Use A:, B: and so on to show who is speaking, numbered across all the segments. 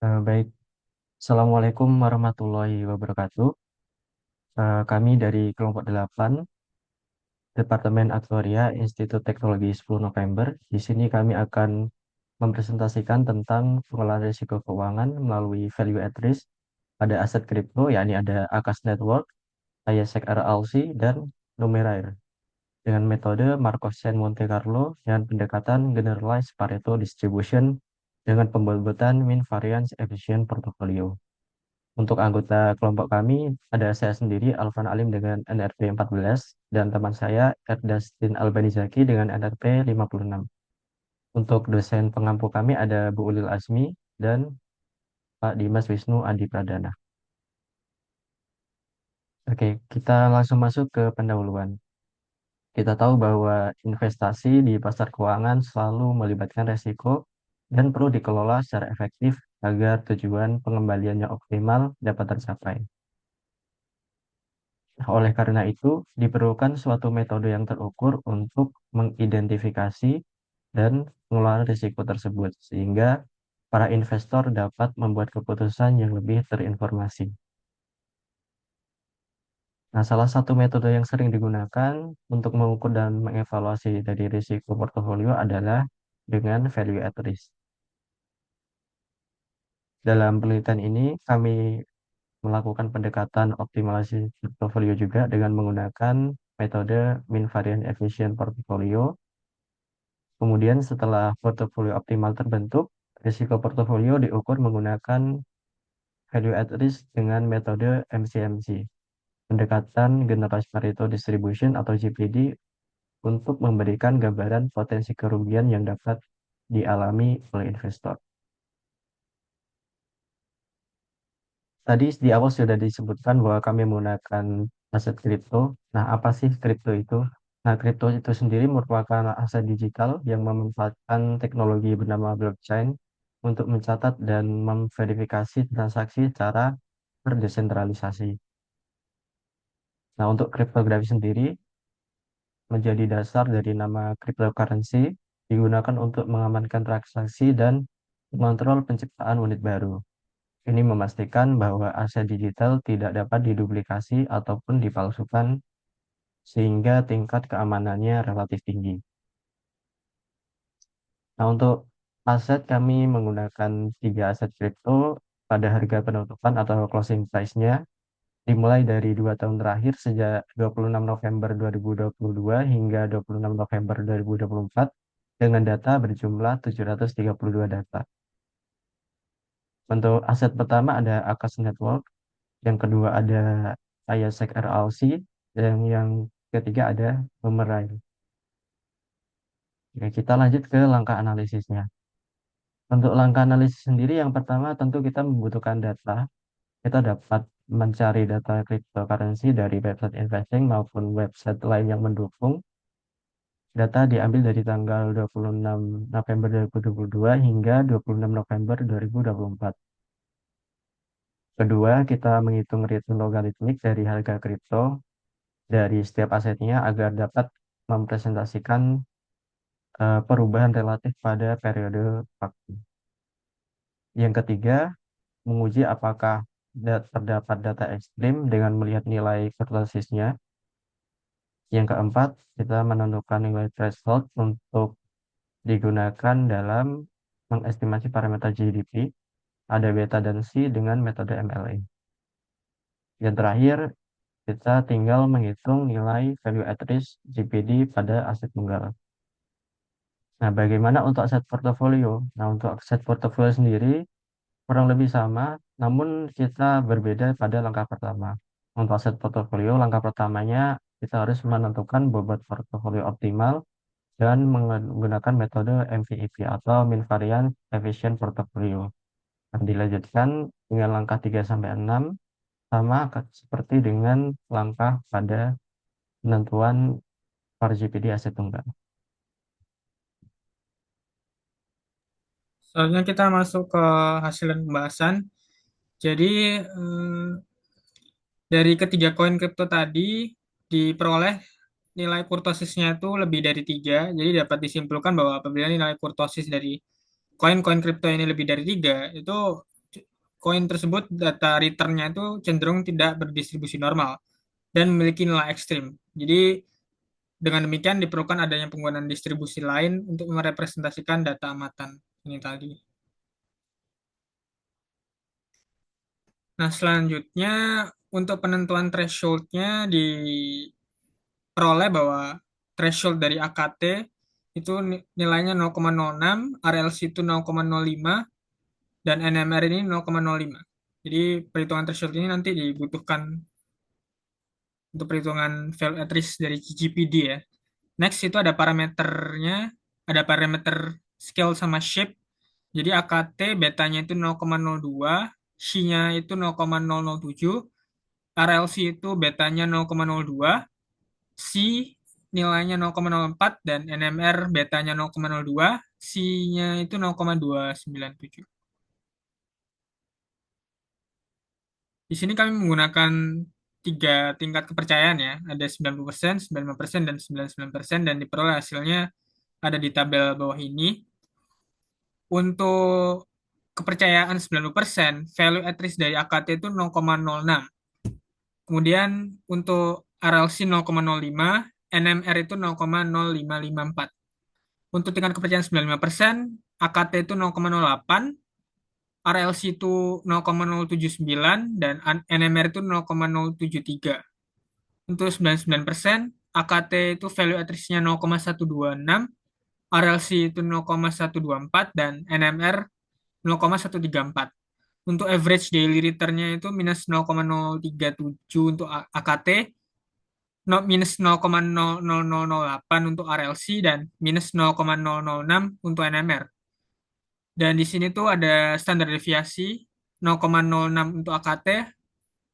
A: Baik, Assalamualaikum warahmatullahi wabarakatuh. Kami dari kelompok 8, Departemen Aktuaria Institut Teknologi 10 November. Di sini kami akan mempresentasikan tentang pengelolaan risiko keuangan melalui value at risk pada aset kripto, yakni ada Akas Network, ISEC RLC, dan Numeraire dengan metode Markov-Chain Monte Carlo dan pendekatan Generalized Pareto Distribution dengan pembuatan mean variance efficient portfolio. Untuk anggota kelompok kami, ada saya sendiri, Alvan Alim dengan NRP 14, dan teman saya, Erdastin Albanizaki dengan NRP 56. Untuk dosen pengampu kami ada Bu Ulil Azmi dan Pak Dimas Wisnu Adi Pradana. Oke, kita langsung masuk ke pendahuluan. Kita tahu bahwa investasi di pasar keuangan selalu melibatkan resiko dan perlu dikelola secara efektif agar tujuan pengembalian yang optimal dapat tercapai. Nah, oleh karena itu, diperlukan suatu metode yang terukur untuk mengidentifikasi dan mengelola risiko tersebut, sehingga para investor dapat membuat keputusan yang lebih terinformasi. Nah, salah satu metode yang sering digunakan untuk mengukur dan mengevaluasi dari risiko portofolio adalah dengan value at risk. Dalam penelitian ini, kami melakukan pendekatan optimalisasi portofolio juga dengan menggunakan metode mean variance efficient portfolio. Kemudian setelah portofolio optimal terbentuk, risiko portofolio diukur menggunakan value at risk dengan metode MCMC, pendekatan Generalized Pareto Distribution atau GPD untuk memberikan gambaran potensi kerugian yang dapat dialami oleh investor. Tadi di awal sudah disebutkan bahwa kami menggunakan aset kripto. Nah, apa sih kripto itu? Nah, kripto itu sendiri merupakan aset digital yang memanfaatkan teknologi bernama blockchain untuk mencatat dan memverifikasi transaksi secara berdesentralisasi. Nah, untuk kriptografi sendiri menjadi dasar dari nama cryptocurrency, digunakan untuk mengamankan transaksi dan mengontrol penciptaan unit baru. Ini memastikan bahwa aset digital tidak dapat diduplikasi ataupun dipalsukan sehingga tingkat keamanannya relatif tinggi. Nah, untuk aset kami menggunakan 3 aset kripto pada harga penutupan atau closing price-nya dimulai dari 2 tahun terakhir sejak 26 November 2022 hingga 26 November 2024 dengan data berjumlah 732 data. Untuk aset pertama ada Akas Network, yang kedua ada ISEC RLC, dan yang ketiga ada Boomerang. Oke, kita lanjut ke langkah analisisnya. Untuk langkah analisis sendiri, yang pertama tentu kita membutuhkan data. Kita dapat mencari data cryptocurrency dari website investing maupun website lain yang mendukung. Data diambil dari tanggal 26 November 2022 hingga 26 November 2024. Kedua, kita menghitung return logaritmik dari harga kripto dari setiap asetnya agar dapat mempresentasikan perubahan relatif pada periode waktu. Yang ketiga, menguji apakah terdapat data ekstrim dengan melihat nilai kurtosisnya. Yang keempat, kita menentukan nilai threshold untuk digunakan dalam mengestimasi parameter GDP, ada beta dan C dengan metode MLA. Yang terakhir, kita tinggal menghitung nilai value at risk GPD pada aset tunggal. Nah, bagaimana untuk aset portofolio? Nah, untuk aset portofolio sendiri kurang lebih sama, namun kita berbeda pada langkah pertama. Untuk aset portofolio, langkah pertamanya kita harus menentukan bobot portofolio optimal dan menggunakan metode MVEP atau Mean Variance Efficient Portfolio. Dan dilanjutkan dengan langkah 3 sampai 6 sama seperti dengan langkah pada penentuan par GPD aset tunggal.
B: Selanjutnya kita masuk ke hasil dan pembahasan. Jadi dari ketiga koin kripto tadi diperoleh nilai kurtosisnya itu lebih dari 3. Jadi dapat disimpulkan bahwa apabila nilai kurtosis dari koin-koin kripto ini lebih dari 3, itu koin tersebut data return-nya itu cenderung tidak berdistribusi normal dan memiliki nilai ekstrim. Jadi dengan demikian diperlukan adanya penggunaan distribusi lain untuk merepresentasikan data amatan ini tadi. Nah, selanjutnya untuk penentuan threshold-nya diperoleh bahwa threshold dari AKT itu nilainya 0,06, RLC itu 0,05, dan NMR ini 0,05. Jadi perhitungan threshold ini nanti dibutuhkan untuk perhitungan value at risk dari GGPD ya. Next itu ada parameternya, ada parameter scale sama shape. Jadi AKT betanya itu 0,02, Xi-nya itu 0,007, RLC itu betanya 0,02, C nilainya 0,04, dan NMR betanya 0,02, C-nya itu 0,297. Di sini kami menggunakan tiga tingkat kepercayaan ya. Ada 90%, 95%, dan 99%, dan diperoleh hasilnya ada di tabel bawah ini. Untuk kepercayaan 90%, value at risk dari AKT itu 0,06. Kemudian untuk RLC 0,05, NMR itu 0,0554. Untuk tingkat kepercayaan 95%, AKT itu 0,08, RLC itu 0,079, dan NMR itu 0,073. Untuk 99%, AKT itu value at risk-nya 0,126, RLC itu 0,124, dan NMR 0,134. Untuk average daily return-nya itu minus 0,037 untuk AKT, minus 0,00008 untuk RLC, dan minus 0,006 untuk NMR. Dan di sini tuh ada standar deviasi 0,06 untuk AKT,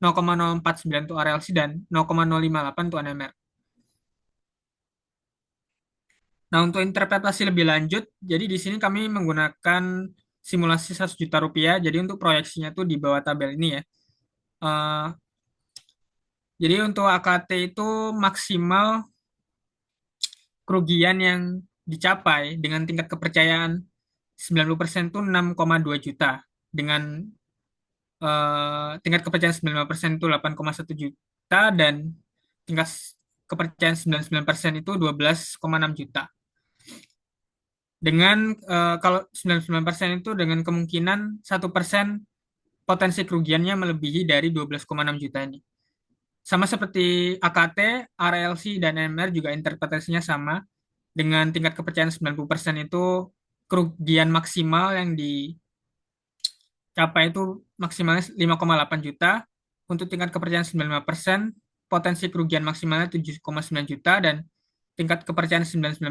B: 0,049 untuk RLC, dan 0,058 untuk NMR. Nah, untuk interpretasi lebih lanjut, jadi di sini kami menggunakan simulasi 100 juta rupiah. Jadi untuk proyeksinya tuh di bawah tabel ini ya. Eh, jadi untuk AKT itu maksimal kerugian yang dicapai dengan tingkat kepercayaan 90% itu 6,2 juta. Dengan tingkat kepercayaan 95% itu 8,1 juta, dan tingkat kepercayaan 99% itu 12,6 juta. Dengan kalau 99% itu dengan kemungkinan 1% potensi kerugiannya melebihi dari 12,6 juta ini. Sama seperti AKT, RLC, dan NMR juga interpretasinya sama. Dengan tingkat kepercayaan 90% itu kerugian maksimal yang dicapai itu maksimalnya 5,8 juta. Untuk tingkat kepercayaan 95%, potensi kerugian maksimalnya 7,9 juta, dan tingkat kepercayaan 99%,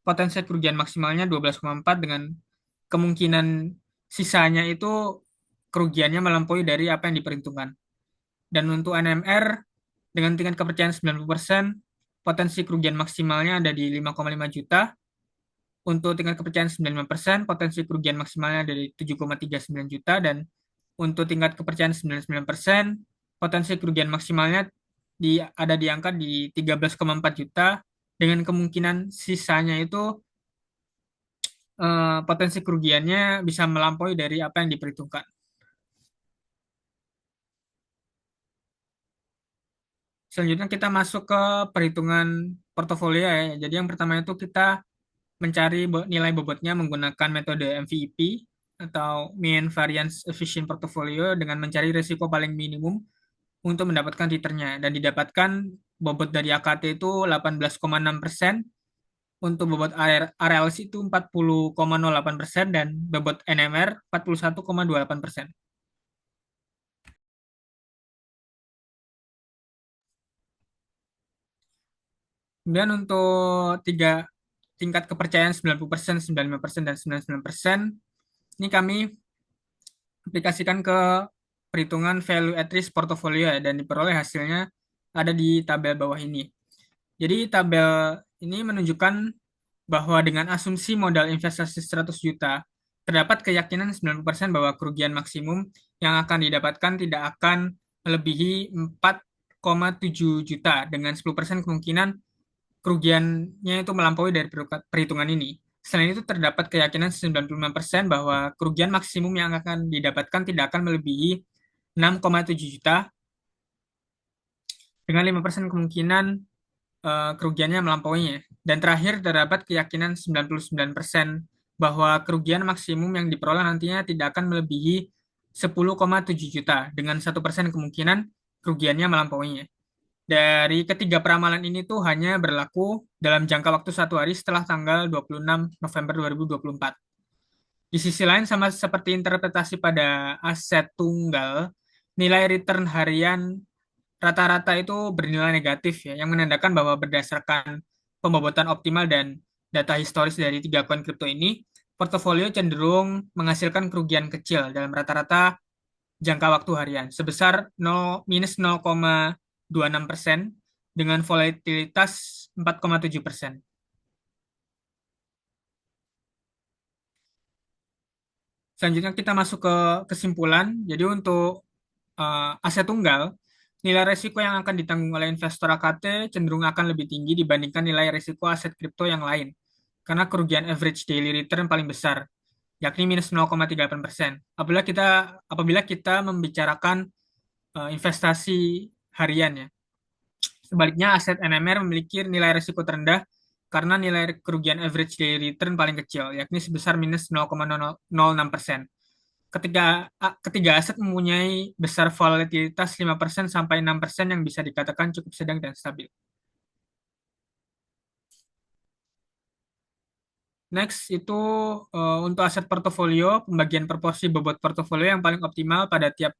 B: potensi kerugian maksimalnya 12,4, dengan kemungkinan sisanya itu kerugiannya melampaui dari apa yang diperhitungkan. Dan untuk NMR dengan tingkat kepercayaan 90%, potensi kerugian maksimalnya ada di 5,5 juta. Untuk tingkat kepercayaan 95%, potensi kerugian maksimalnya ada di 7,39 juta. Dan untuk tingkat kepercayaan 99%, potensi kerugian maksimalnya ada di angka di 13,4 juta, dengan kemungkinan sisanya itu potensi kerugiannya bisa melampaui dari apa yang diperhitungkan. Selanjutnya kita masuk ke perhitungan portofolio ya. Jadi yang pertama itu kita mencari nilai bobotnya menggunakan metode MVEP atau Mean Variance Efficient Portfolio dengan mencari risiko paling minimum untuk mendapatkan returnnya. Dan didapatkan bobot dari AKT itu 18,6%, untuk bobot RLC itu 40,08%, dan bobot NMR 41,28%. Kemudian untuk tiga tingkat kepercayaan 90%, 95%, dan 99%, ini kami aplikasikan ke perhitungan value at risk portofolio ya, dan diperoleh hasilnya ada di tabel bawah ini. Jadi tabel ini menunjukkan bahwa dengan asumsi modal investasi 100 juta, terdapat keyakinan 90% bahwa kerugian maksimum yang akan didapatkan tidak akan melebihi 4,7 juta, dengan 10% kemungkinan kerugiannya itu melampaui dari perhitungan ini. Selain itu, terdapat keyakinan 95% bahwa kerugian maksimum yang akan didapatkan tidak akan melebihi 6,7 juta, dengan 5% kemungkinan kerugiannya melampauinya. Dan terakhir, terdapat keyakinan 99% bahwa kerugian maksimum yang diperoleh nantinya tidak akan melebihi 10,7 juta, dengan 1% kemungkinan kerugiannya melampauinya. Dari ketiga peramalan ini tuh hanya berlaku dalam jangka waktu 1 hari setelah tanggal 26 November 2024. Di sisi lain, sama seperti interpretasi pada aset tunggal, nilai return harian rata-rata itu bernilai negatif ya, yang menandakan bahwa berdasarkan pembobotan optimal dan data historis dari tiga koin kripto ini, portofolio cenderung menghasilkan kerugian kecil dalam rata-rata jangka waktu harian sebesar 0, minus 0,26% dengan volatilitas 4,7%. Selanjutnya kita masuk ke kesimpulan. Jadi untuk aset tunggal, nilai risiko yang akan ditanggung oleh investor AKT cenderung akan lebih tinggi dibandingkan nilai risiko aset kripto yang lain, karena kerugian average daily return paling besar, yakni minus 0,38%. Apabila kita membicarakan investasi harian ya. Sebaliknya, aset NMR memiliki nilai risiko terendah karena nilai kerugian average daily return paling kecil, yakni sebesar minus 0,006%. Ketiga aset mempunyai besar volatilitas 5% sampai 6% yang bisa dikatakan cukup sedang dan stabil. Next itu untuk aset portofolio, pembagian proporsi bobot portofolio yang paling optimal pada tiap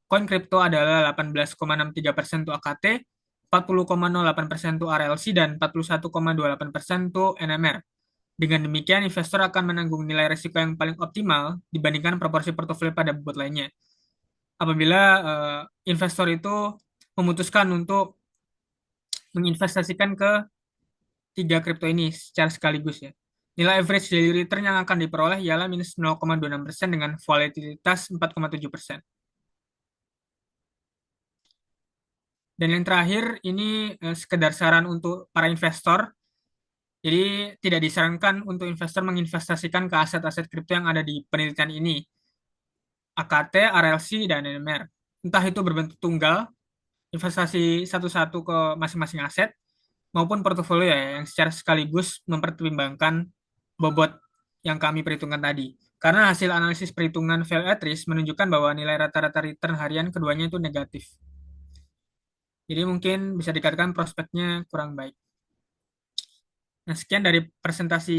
B: koin kripto adalah 18,63% untuk AKT, 40,08% untuk RLC, dan 41,28% untuk NMR. Dengan demikian, investor akan menanggung nilai risiko yang paling optimal dibandingkan proporsi portofolio pada bobot lainnya. Apabila investor itu memutuskan untuk menginvestasikan ke tiga kripto ini secara sekaligus ya. Nilai average daily return yang akan diperoleh ialah minus 0,26% dengan volatilitas 4,7%. Dan yang terakhir, ini sekedar saran untuk para investor. Jadi tidak disarankan untuk investor menginvestasikan ke aset-aset kripto yang ada di penelitian ini, AKT, RLC, dan NMR. Entah itu berbentuk tunggal, investasi satu-satu ke masing-masing aset, maupun portofolio ya, yang secara sekaligus mempertimbangkan bobot yang kami perhitungkan tadi. Karena hasil analisis perhitungan value at risk menunjukkan bahwa nilai rata-rata return harian keduanya itu negatif. Jadi mungkin bisa dikatakan prospeknya kurang baik. Nah, sekian dari presentasi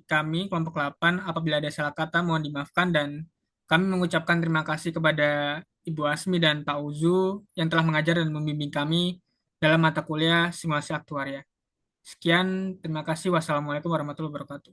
B: kami, kelompok 8. Apabila ada salah kata, mohon dimaafkan, dan kami mengucapkan terima kasih kepada Ibu Asmi dan Pak Uzu yang telah mengajar dan membimbing kami dalam mata kuliah simulasi aktuaria. Sekian, terima kasih. Wassalamualaikum warahmatullahi wabarakatuh.